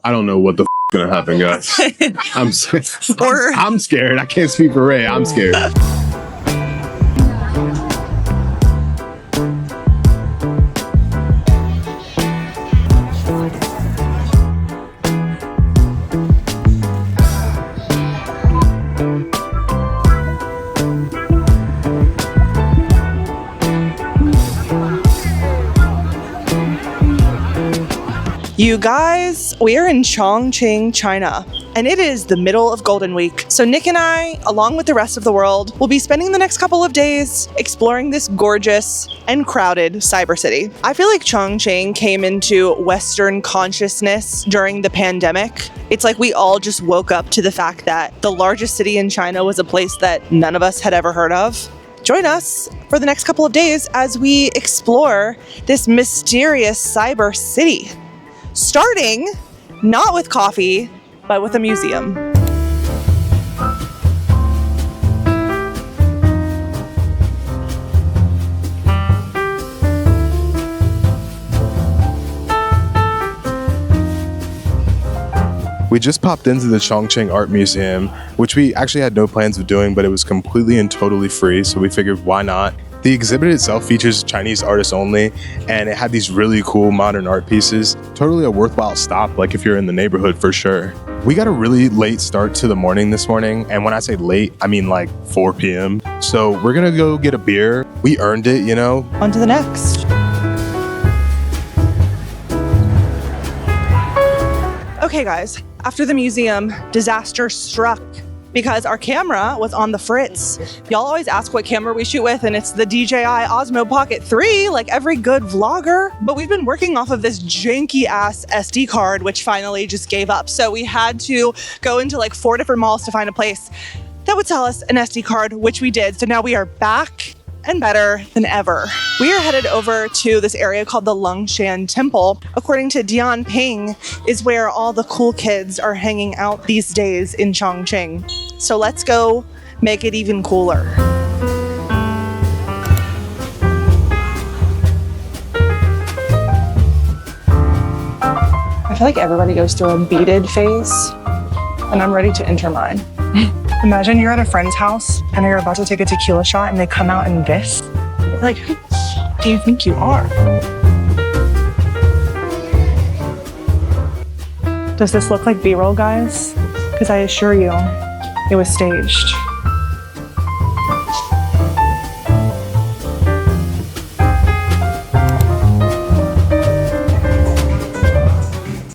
I don't know what the gonna happen, guys. I'm scared. I can't speak for Ray. I'm scared. You guys, we are in Chongqing, China, and it is the middle of Golden Week. So Nick and I, along with the rest of the world, will be spending the next couple of days exploring this gorgeous and crowded cyber city. I feel like Chongqing came into Western consciousness during the pandemic. It's like we all just woke up to the fact that the largest city in China was a place that none of us had ever heard of. Join us for the next couple of days as we explore this mysterious cyber city. Starting not with coffee, but with a museum. We just popped into the Chongqing Art Museum, which we actually had no plans of doing, but it was completely and totally free, so we figured why not? The exhibit itself features Chinese artists only, and it had these really cool modern art pieces. Totally a worthwhile stop, like if you're in the neighborhood for sure. We got a really late start to the morning this morning, and when I say late, I mean like 4 p.m. So we're gonna go get a beer. We earned it, you know? On to the next. Okay guys, after the museum, disaster struck because our camera was on the fritz. Y'all always ask what camera we shoot with, and it's the DJI Osmo Pocket 3, like every good vlogger. But we've been working off of this janky ass SD card, which finally just gave up. So we had to go into like 4 different malls to find a place that would sell us an SD card, which we did. So now we are back and better than ever. We are headed over to this area called the Longshan Temple. According to Dian Ping, is where all the cool kids are hanging out these days in Chongqing. So let's go make it even cooler. I feel like everybody goes through a beaded phase, and I'm ready to enter mine. Imagine you're at a friend's house and you're about to take a tequila shot and they come out in this. Like, who do you think you are? Does this look like B-roll, guys? Because I assure you, it was staged.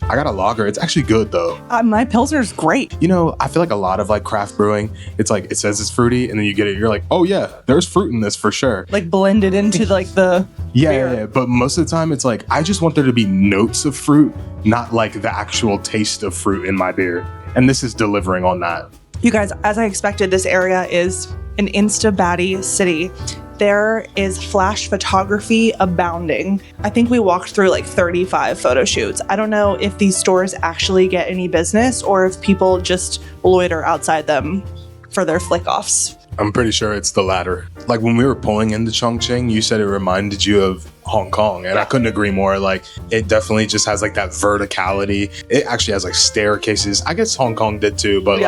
I got a lager. It's actually good though. My Pilsner's great. You know, I feel like a lot of like craft brewing, it's like, it says it's fruity and then you get it, you're like, oh yeah, there's fruit in this for sure. Like blended into like the Yeah. But most of the time it's like, I just want there to be notes of fruit, not like the actual taste of fruit in my beer. And this is delivering on that. You guys, as I expected, this area is an insta-baddie city. There is flash photography abounding. I think we walked through like 35 photo shoots. I don't know if these stores actually get any business or if people just loiter outside them for their flick-offs. I'm pretty sure it's the latter. Like when we were pulling into Chongqing, you said it reminded you of Hong Kong, and I couldn't agree more. Like it definitely just has like that verticality. It actually has like staircases. I guess Hong Kong did too, but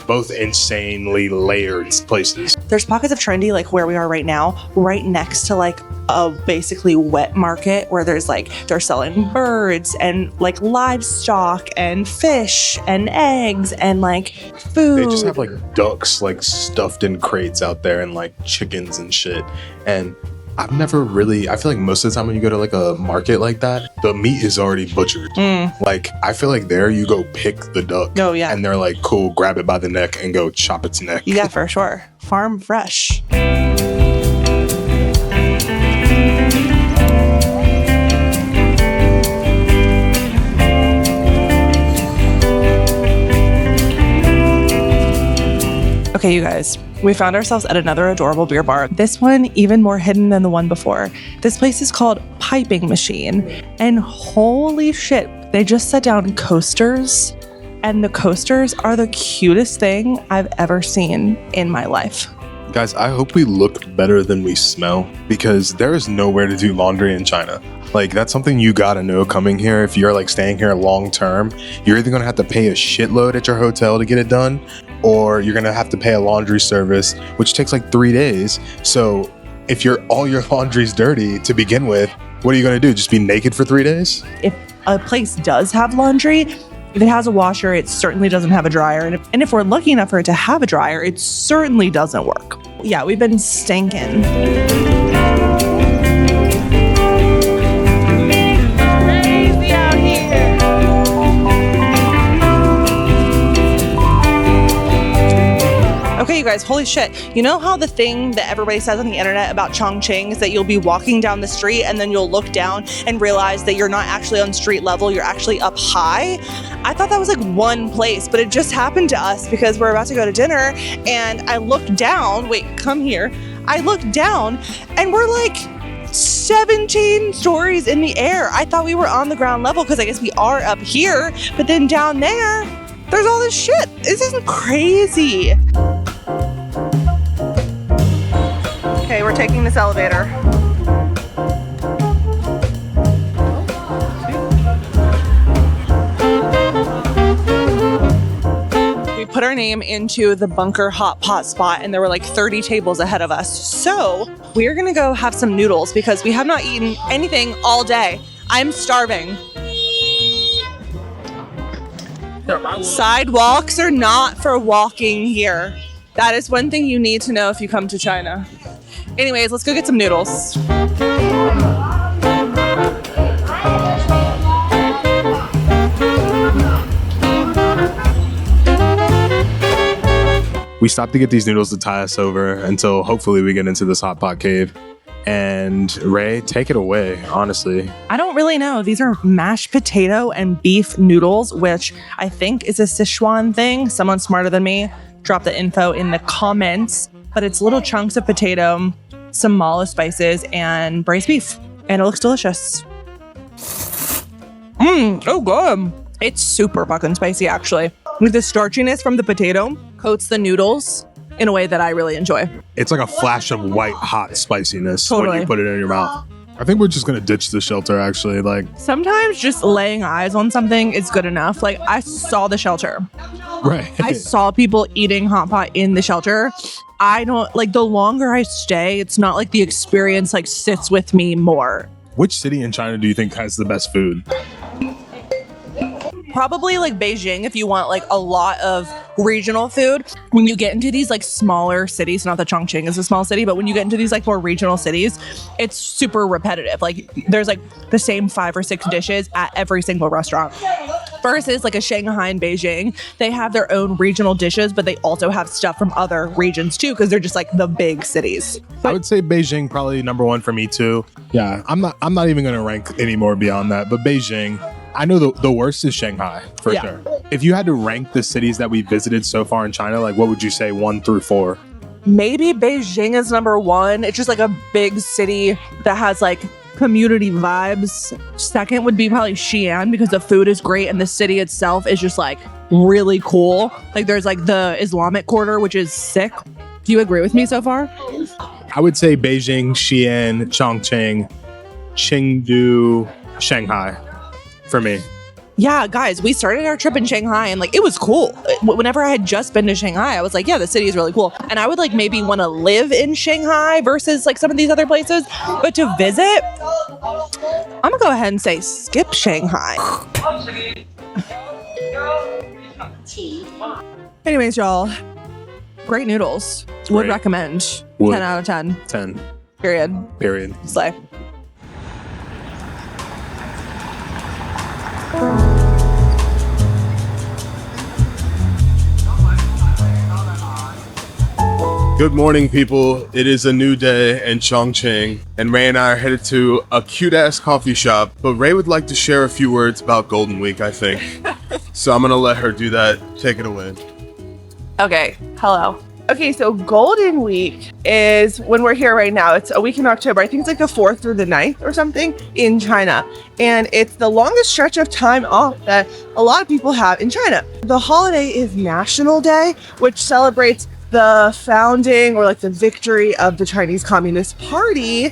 both insanely layered places. There's pockets of trendy like where we are right now, right next to like a basically wet market where there's like, they're selling birds and like livestock and fish and eggs and like food. They just have like ducks like stuffed in crates out there and like chickens and shit. And I've never really, I feel like most of the time when you go to like a market like that, the meat is already butchered. Like, I feel like there you go pick the duck. Oh, yeah. And they're like, cool, grab it by the neck and go chop its neck. Yeah, for sure. Farm fresh. Okay, you guys, we found ourselves at another adorable beer bar. This one even more hidden than the one before. This place is called Piping Machine, and holy shit, they just set down coasters, and the coasters are the cutest thing I've ever seen in my life. Guys, I hope we look better than we smell, because there is nowhere to do laundry in China. Like, that's something you gotta know coming here. If you're like staying here long term, you're either gonna have to pay a shitload at your hotel to get it done, or you're gonna have to pay a laundry service, which takes like 3 days. So if all your laundry's dirty to begin with, what are you gonna do? Just be naked for 3 days? If a place does have laundry, if it has a washer, it certainly doesn't have a dryer. And if we're lucky enough for it to have a dryer, it certainly doesn't work. Yeah, we've been stinking. Crazy out here. Okay, you guys, holy shit. You know how the thing that everybody says on the internet about Chongqing is that you'll be walking down the street and then you'll look down and realize that you're not actually on street level, you're actually up high? I thought that was like one place, but it just happened to us because we're about to go to dinner and I looked down, wait, come here. I looked down and we're like 17 stories in the air. I thought we were on the ground level because I guess we are up here, but then down there's all this shit. This isn't crazy. Okay, we're taking this elevator. We put our name into the bunker hot pot spot and there were like 30 tables ahead of us. So we're gonna go have some noodles because we have not eaten anything all day. I'm starving. Sidewalks are not for walking here. That is one thing you need to know if you come to China. Anyways, let's go get some noodles. We stopped to get these noodles to tie us over until hopefully we get into this hot pot cave. And Ray, take it away, honestly. I don't really know. These are mashed potato and beef noodles, which I think is a Sichuan thing. Someone smarter than me, drop the info in the comments. But it's little chunks of potato, some malo spices, and braised beef. And it looks delicious. Oh good. It's super fucking spicy, actually. With the starchiness from the potato, coats the noodles in a way that I really enjoy. It's like a flash of white hot spiciness when Totally. you put it in your mouth. I think we're just gonna ditch the shelter, actually. Like, Sometimes just laying eyes on something is good enough. Like, I saw the shelter. right. I saw people eating hot pot in the shelter. I don't, like, the longer I stay, it's not like the experience like sits with me more. Which city in China do you think has the best food? Probably like Beijing if you want like a lot of regional food. When you get into these like smaller cities, not that Chongqing is a small city, but when you get into these like more regional cities, it's super repetitive. Like there's like the same 5 or 6 dishes at every single restaurant. Versus like a Shanghai and Beijing, they have their own regional dishes, but they also have stuff from other regions too, because they're just like the big cities. I would say Beijing probably number 1 for me too. Yeah, I'm not even gonna rank any more beyond that, but Beijing. I know the worst is Shanghai, for sure. If you had to rank the cities that we visited so far in China, like what would you say 1 through 4? Maybe Beijing is number 1. It's just like a big city that has like community vibes. Second would be probably Xi'an because the food is great and the city itself is just like really cool. Like there's like the Islamic quarter, which is sick. Do you agree with me so far? I would say Beijing, Xi'an, Chongqing, Chengdu, Shanghai. For me. Yeah, guys, we started our trip in Shanghai and like it was cool. Whenever I had just been to Shanghai, I was like, yeah, the city is really cool. And I would like maybe want to live in Shanghai versus like some of these other places. But to visit, I'm gonna go ahead and say skip Shanghai. Anyways, y'all, great noodles. Would Great. recommend. Would. 10 out of 10. 10. Period. Slay. Good morning, people. It is a new day in Chongqing, and Ray and I are headed to a cute-ass coffee shop, but Ray would like to share a few words about Golden Week, I think. So I'm gonna let her do that. Take it away. Okay, hello. Okay, so Golden Week is when we're here right now. It's a week in October. I think it's like the 4th through the 9th or something in China. And it's the longest stretch of time off that a lot of people have in China. The holiday is National Day, which celebrates the founding or like the victory of the Chinese Communist Party.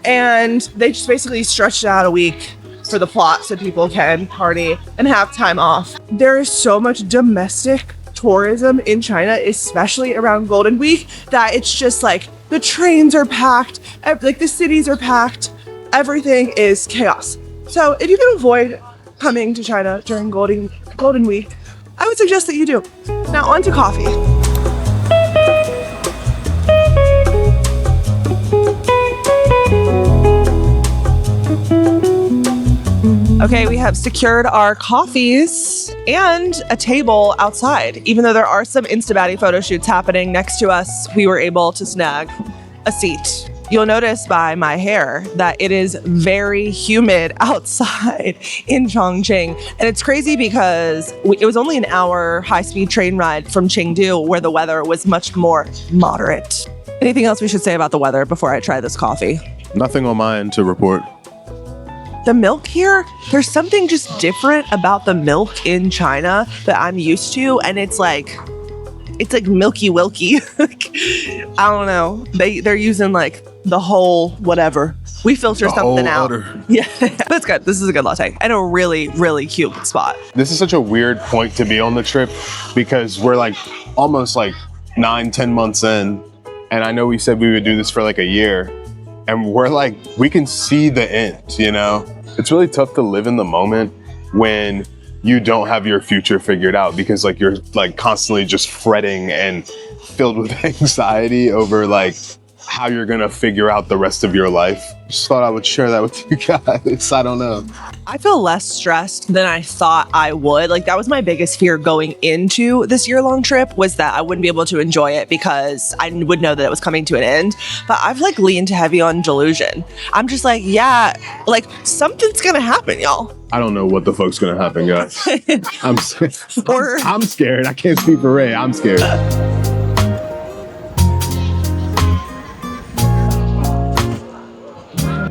And they just basically stretched it out a week for the plot so people can party and have time off. There is so much domestic tourism in China, especially around Golden Week, that it's just like the trains are packed, like the cities are packed, everything is chaos. So if you can avoid coming to China during Golden Week, I would suggest that you do. Now on to coffee. Okay, we have secured our coffees and a table outside. Even though there are some Instabaddie photo shoots happening next to us, we were able to snag a seat. You'll notice by my hair that it is very humid outside in Chongqing. And it's crazy because it was only an hour high-speed train ride from Chengdu where the weather was much more moderate. Anything else we should say about the weather before I try this coffee? Nothing on my end to report. The milk here, there's something just different about the milk in China that I'm used to. And it's like milky wilky. I don't know. They're using like the whole whatever. We filter something out. Yeah, that's good. This is a good latte and a really, really cute spot. This is such a weird point to be on the trip because we're like almost like 9-10 months in. And I know we said we would do this for like a year. And we're like, we can see the end, you know? It's really tough to live in the moment when you don't have your future figured out because like you're like constantly just fretting and filled with anxiety over like how you're gonna figure out the rest of your life. Just thought I would share that with you guys. I don't know. I feel less stressed than I thought I would. Like that was my biggest fear going into this year-long trip was that I wouldn't be able to enjoy it because I would know that it was coming to an end. But I've like leaned heavy on delusion. I'm just like, yeah, like something's gonna happen, y'all. I don't know what the fuck's gonna happen, guys. I'm scared. I can't speak for Ray. I'm scared.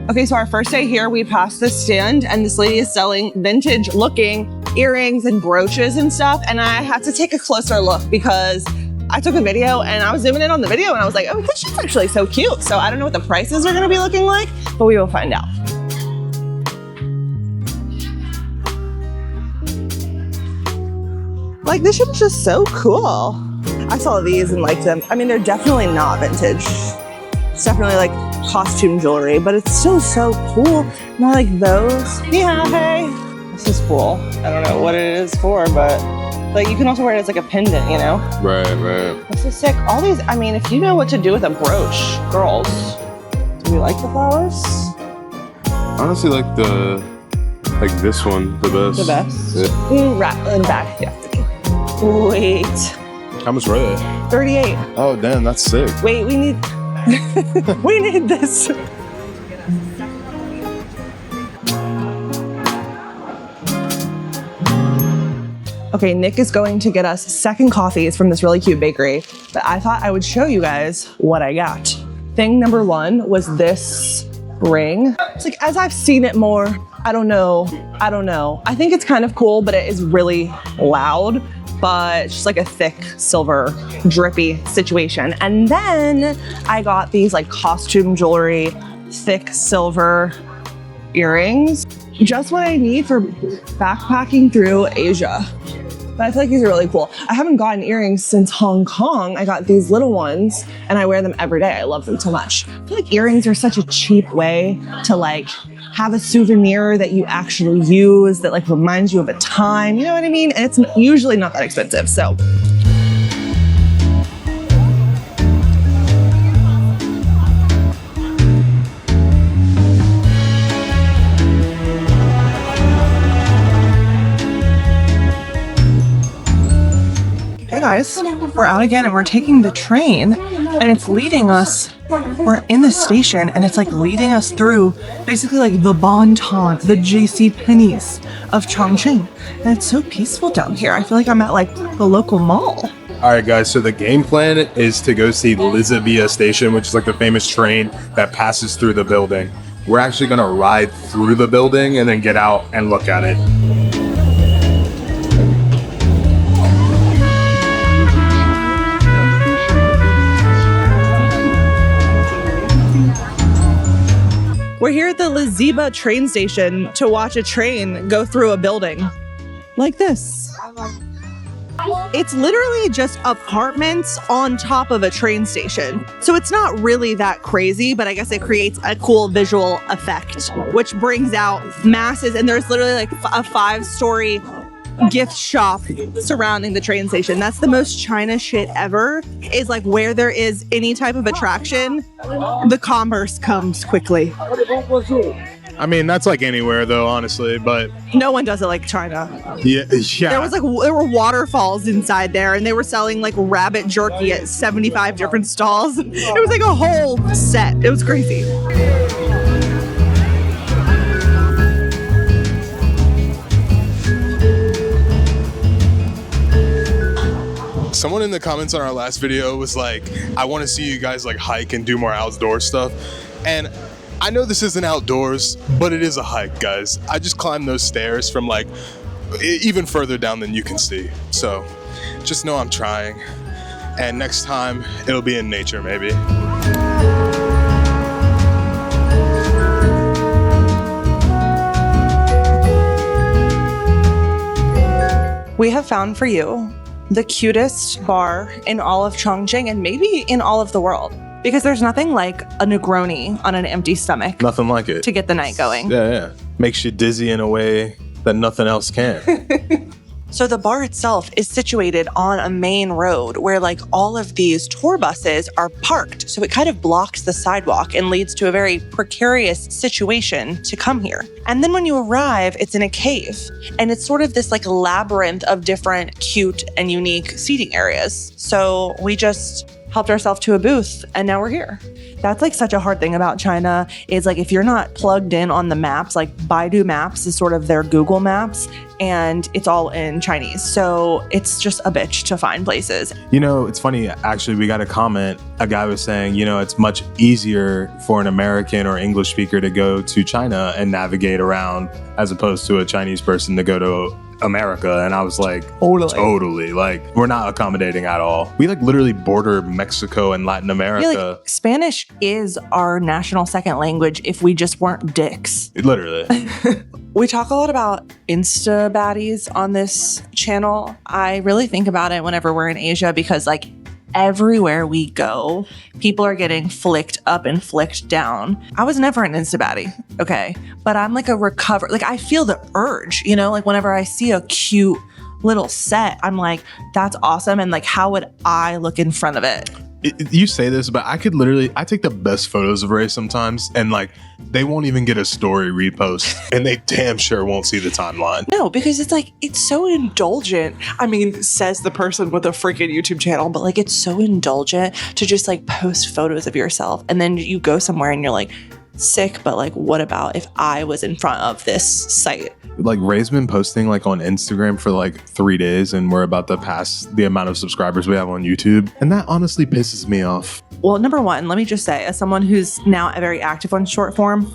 Okay, so our first day here, we passed this stand and this lady is selling vintage looking earrings and brooches and stuff. And I had to take a closer look because I took a video and I was zooming in on the video and I was like, oh, this shit's actually so cute. So I don't know what the prices are gonna be looking like, but we will find out. Like this shit is just so cool. I saw these and liked them. I mean, they're definitely not vintage. It's definitely like costume jewelry, but it's still so cool. Not like those. Yeah, hey. This is cool. I don't know what it is for, but like you can also wear it as like a pendant, you know? Right. This is sick. All these, I mean, if you know what to do with a brooch, girls, do we like the flowers? Honestly, like this one the best. The best? Yeah. Right in the back, yeah. Wait. How much were they? 38. Oh, damn, that's sick. Wait, we need we need this. Okay, Nick is going to get us second coffees from this really cute bakery, but I thought I would show you guys what I got. Thing number one was this ring. It's like, as I've seen it more, I don't know. I think it's kind of cool, but it is really loud. But it's just like a thick silver drippy situation. And then I got these like costume jewelry, thick silver earrings. Just what I need for backpacking through Asia. But I feel like these are really cool. I haven't gotten earrings since Hong Kong. I got these little ones and I wear them every day. I love them so much. I feel like earrings are such a cheap way to like have a souvenir that you actually use that like reminds you of a time, you know what I mean? And it's usually not that expensive, so. Hey guys, we're out again and we're taking the train and it's leading us. We're in the station and it's like leading us through basically like the Bon Ton, the JC Penney's of Chongqing. And it's so peaceful down here. I feel like I'm at like the local mall. All right, guys, so the game plan is to go see Lizabia Station, which is like the famous train that passes through the building. We're actually gonna ride through the building and then get out and look at it. Ziba train station to watch a train go through a building. Like this. It's literally just apartments on top of a train station. So it's not really that crazy, but I guess it creates a cool visual effect, which brings out masses. And there's literally like a 5-story gift shop surrounding the train station. That's the most China shit ever, is like where there is any type of attraction, the commerce comes quickly. I mean, that's like anywhere though, honestly, but No one does it like China. yeah. There were waterfalls inside there, and they were selling like rabbit jerky at 75 different stalls. It was like a whole set. It was crazy. Someone in the comments on our last video was like, I want to see you guys like hike and do more outdoor stuff. And I know this isn't outdoors, but it is a hike, guys. I just climbed those stairs from like even further down than you can see. So just know I'm trying. And next time it'll be in nature, maybe. We have found for you the cutest bar in all of Chongqing and maybe in all of the world. Because there's nothing like a Negroni on an empty stomach Nothing like it. to get the night going. Yeah. Makes you dizzy in a way that nothing else can. So the bar itself is situated on a main road where like all of these tour buses are parked. So it kind of blocks the sidewalk and leads to a very precarious situation to come here. And then when you arrive, it's in a cave. And it's sort of this like labyrinth of different cute and unique seating areas. So we just helped ourselves to a booth and now we're here. That's like such a hard thing about China is like if you're not plugged in on the maps, like Baidu Maps is sort of their Google Maps and it's all in Chinese. So it's just a bitch to find places. You know, it's funny, actually, we got a comment. A guy was saying, you know, it's much easier for an American or English speaker to go to China and navigate around as opposed to a Chinese person to go to America. And I was like, totally. Like, we're not accommodating at all. We like literally border Mexico and Latin America. Yeah, like, Spanish is our national second language if we just weren't dicks. Literally. We talk a lot about Insta baddies on this channel. I really think about it whenever we're in Asia because like everywhere we go, people are getting flicked up and flicked down. I was never an Insta baddie, okay? But I'm like like I feel the urge, you know? Like whenever I see a cute little set, I'm like, that's awesome. And like, how would I look in front of it? You say this, but I take the best photos of Ray sometimes and like they won't even get a story repost and they damn sure won't see the timeline. No, because it's like, it's so indulgent. I mean, says the person with a freaking YouTube channel, but like it's so indulgent to just like post photos of yourself. And then you go somewhere and you're like, sick, but like, what about if I was in front of this site? Like Ray's been posting like on Instagram for like 3 days and we're about to pass the amount of subscribers we have on YouTube. And that honestly pisses me off. Well, number one, let me just say, as someone who's now very active on short form,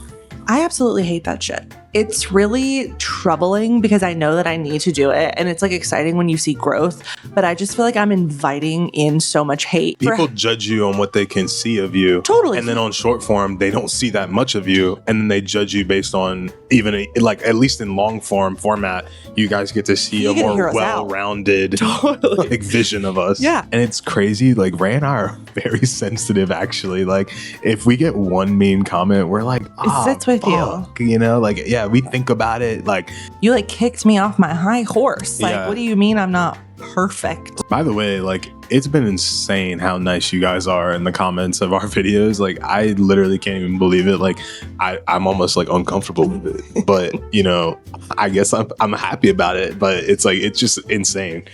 I absolutely hate that shit. It's really troubling because I know that I need to do it. And it's like exciting when you see growth, but I just feel like I'm inviting in so much hate. People judge you on what they can see of you. Totally. And then on short form, they don't see that much of you. And then they judge you based on even like, at least in long form format, you guys get to see a more well-rounded like vision of us. Yeah. And it's crazy. Like Ray and I are very sensitive actually. Like if we get one mean comment, we're like, it sits with fuck. You know, like, yeah, we think about it. Like you like kicked me off my high horse. Like, yeah. What do you mean I'm not perfect? By the way, like it's been insane how nice you guys are in the comments of our videos. Like I literally can't even believe it. Like I'm almost like uncomfortable with it. But you know, I guess I'm happy about it. But it's like it's just insane.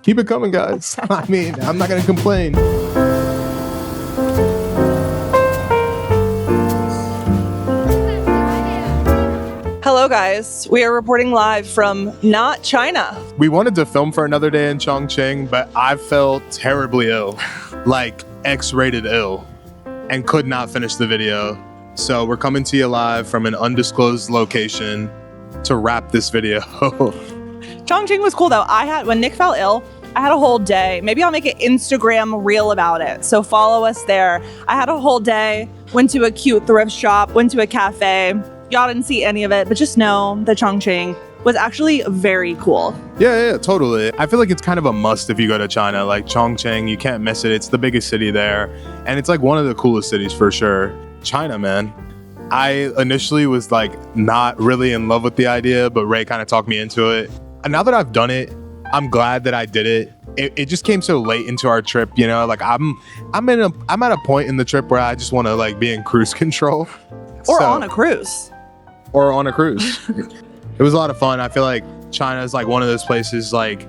Keep it coming, guys. I mean, I'm not gonna complain. Hello, guys. We are reporting live from not China. We wanted to film for another day in Chongqing, but I felt terribly ill, like X-rated ill, and could not finish the video. So we're coming to you live from an undisclosed location to wrap this video. Chongqing was cool though. When Nick fell ill, I had a whole day. Maybe I'll make an Instagram reel about it. So follow us there. I had a whole day, went to a cute thrift shop, went to a cafe, Y'all didn't see any of it, but just know that Chongqing was actually very cool. Yeah, totally. I feel like it's kind of a must if you go to China. Like Chongqing, you can't miss it. It's the biggest city there. And it's like one of the coolest cities for sure. China, man. I initially was like not really in love with the idea, but Ray kind of talked me into it. And now that I've done it, I'm glad that I did it. It just came so late into our trip, you know. Like I'm at a point in the trip where I just want to like be in cruise control, Or on a cruise. or on a cruise. It was a lot of fun. I feel like China is like one of those places like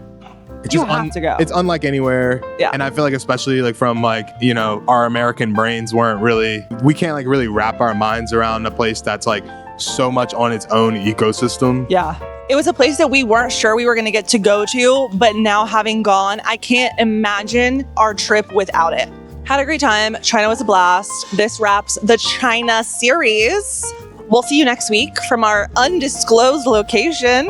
it's You just have to go. It's unlike anywhere. Yeah. And I feel like especially like from like, you know, our American brains we can't like really wrap our minds around a place that's like so much on its own ecosystem. Yeah. It was a place that we weren't sure we were going to get to go to, but now having gone, I can't imagine our trip without it. Had a great time. China was a blast. This wraps the China series. We'll see you next week from our undisclosed location.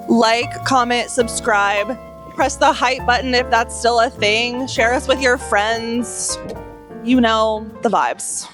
Like, comment, subscribe, press the hype button if that's still a thing. Share us with your friends. You know the vibes.